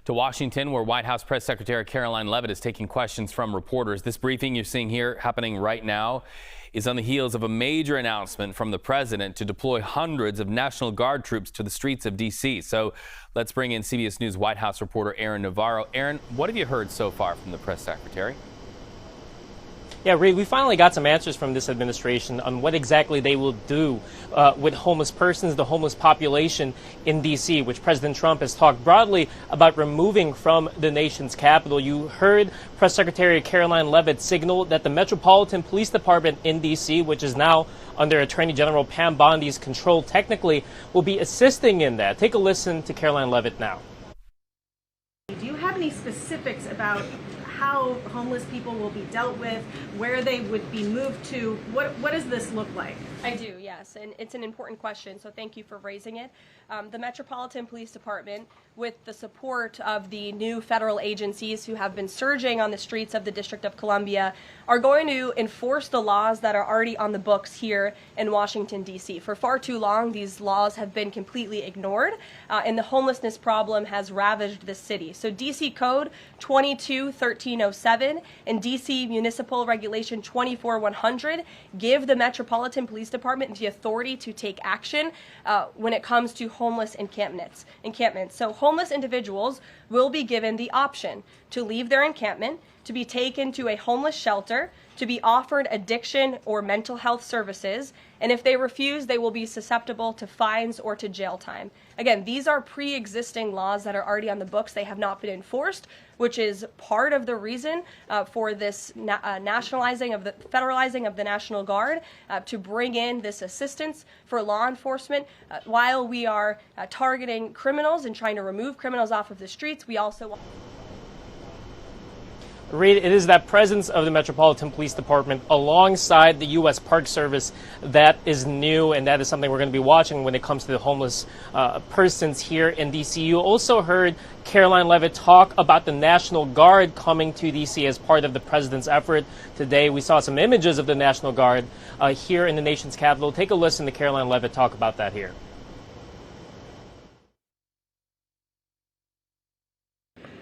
To Washington, where White House Press Secretary Karoline Leavitt is taking questions from reporters. This briefing you're seeing here happening right now is on the heels of a major announcement from the president to deploy hundreds of National Guard troops to the streets of D.C. So let's bring in CBS News White House reporter Aaron Navarro. Aaron, what have you heard so far from the press secretary? Yeah, Reed, we finally got some answers from this administration on what exactly they will do with homeless persons, the homeless population in D.C., which President Trump has talked broadly about removing from the nation's capital. You heard Press Secretary Karoline Leavitt signal that the Metropolitan Police Department in D.C., which is now under Attorney General Pam Bondi's control technically, will be assisting in that. Take a listen to Karoline Leavitt now. Do you have any specifics about how homeless people will be dealt with, where they would be moved to? What does this look like? I do, yes, and it's an important question, so thank you for raising it. The Metropolitan Police Department, with the support of the new federal agencies who have been surging on the streets of the District of Columbia, are going to enforce the laws that are already on the books here in Washington, D.C. For far too long, these laws have been completely ignored, and the homelessness problem has ravaged the city. So D.C. Code 22-1307 and D.C. Municipal Regulation 24-100 give the Metropolitan Police Department the authority to take action when it comes to homeless encampments. So homeless individuals will be given the option to leave their encampment, to be taken to a homeless shelter, to be offered addiction or mental health services, and if they refuse, they will be susceptible to fines or to jail time. Again, these are pre-existing laws that are already on the books. They have not been enforced, which is part of the reason for this federalizing of the National Guard to bring in this assistance for law enforcement. While we are targeting criminals and trying to remove criminals off of the streets, we also want... Reed, it is that presence of the Metropolitan Police Department alongside the U.S. Park Service that is new, and that is something we're going to be watching when it comes to the homeless persons here in D.C. You also heard Karoline Leavitt talk about the National Guard coming to D.C. as part of the president's effort. Today, we saw some images of the National Guard here in the nation's capital. Take a listen to Karoline Leavitt talk about that here.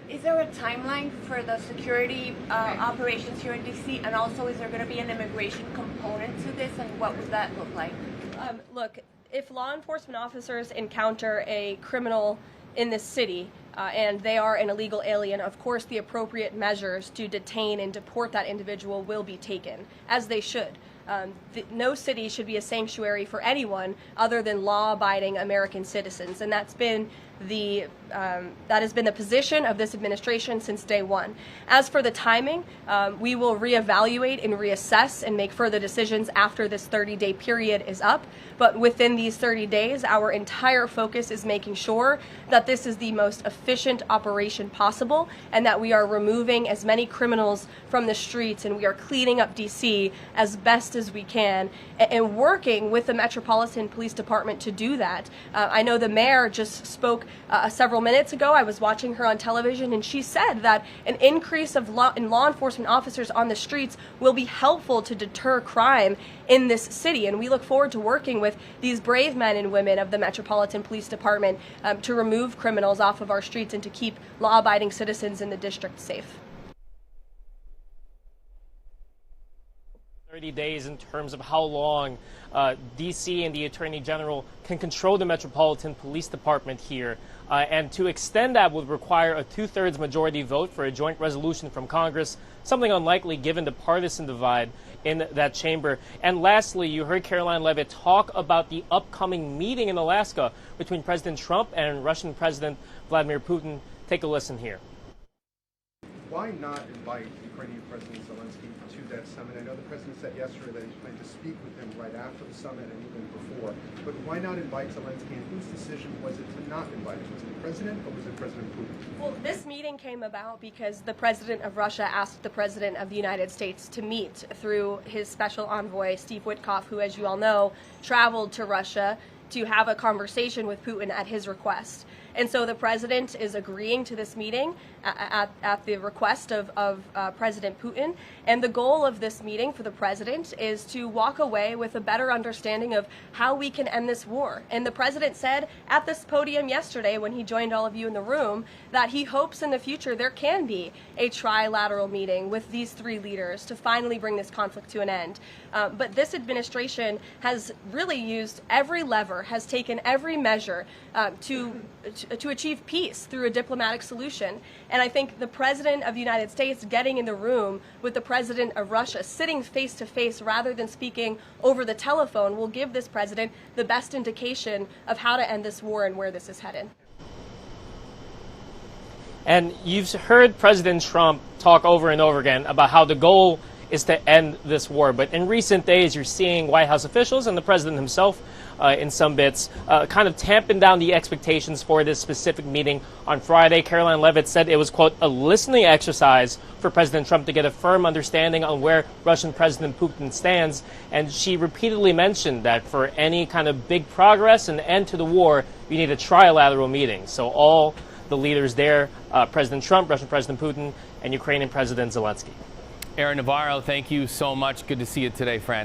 Is there a timeline for the security operations here in D.C.? And also, is there going to be an immigration component to this, and what would that look like? Look, if law enforcement officers encounter a criminal in this city and they are an illegal alien, of course the appropriate measures to detain and deport that individual will be taken, as they should. No city should be a sanctuary for anyone other than law-abiding American citizens, and that has been the position of this administration since day one. As for the timing, we will reevaluate and reassess and make further decisions after this 30-day period is up. But within these 30 days, our entire focus is making sure that this is the most efficient operation possible and that we are removing as many criminals from the streets and we are cleaning up D.C. as best as we can and working with the Metropolitan Police Department to do that. I know the mayor just spoke several minutes ago. I was watching her on television, and she said that an increase in law enforcement officers on the streets will be helpful to deter crime in this city. And we look forward to working with these brave men and women of the Metropolitan Police Department to remove criminals off of our streets and to keep law-abiding citizens in the district safe. 30 days in terms of how long D.C. and the Attorney General can control the Metropolitan Police Department here. And to extend that would require a 2/3 majority vote for a joint resolution from Congress, something unlikely given the partisan divide in that chamber. And lastly, you heard Karoline Leavitt talk about the upcoming meeting in Alaska between President Trump and Russian President Vladimir Putin. Take a listen here. Why not invite Ukrainian President Zelensky to that summit? I know the president said yesterday that he planned to speak with him right after the summit and even before, but why not invite Zelensky, and whose decision was it to not invite him? Was it the president or was it President Putin? Well, this meeting came about because the president of Russia asked the president of the United States to meet through his special envoy, Steve Witkoff, who, as you all know, traveled to Russia to have a conversation with Putin at his request. And so the president is agreeing to this meeting at the request of President Putin. And the goal of this meeting for the president is to walk away with a better understanding of how we can end this war. And the president said at this podium yesterday when he joined all of you in the room that he hopes in the future there can be a trilateral meeting with these three leaders to finally bring this conflict to an end. But this administration has really used every lever, has taken every measure to achieve peace through a diplomatic solution. And I think the President of the United States getting in the room with the President of Russia, sitting face to face rather than speaking over the telephone, will give this president the best indication of how to end this war and where this is headed. And you've heard President Trump talk over and over again about how the goal is to end this war. But in recent days, you're seeing White House officials and the president himself, in some bits, kind of tamping down the expectations for this specific meeting on Friday. Karoline Leavitt said it was, quote, a listening exercise for President Trump to get a firm understanding on where Russian President Putin stands. And she repeatedly mentioned that for any kind of big progress and end to the war, you need a trilateral meeting. So all the leaders there, President Trump, Russian President Putin, and Ukrainian President Zelensky. Aaron Navarro, thank you so much. Good to see you today, friend.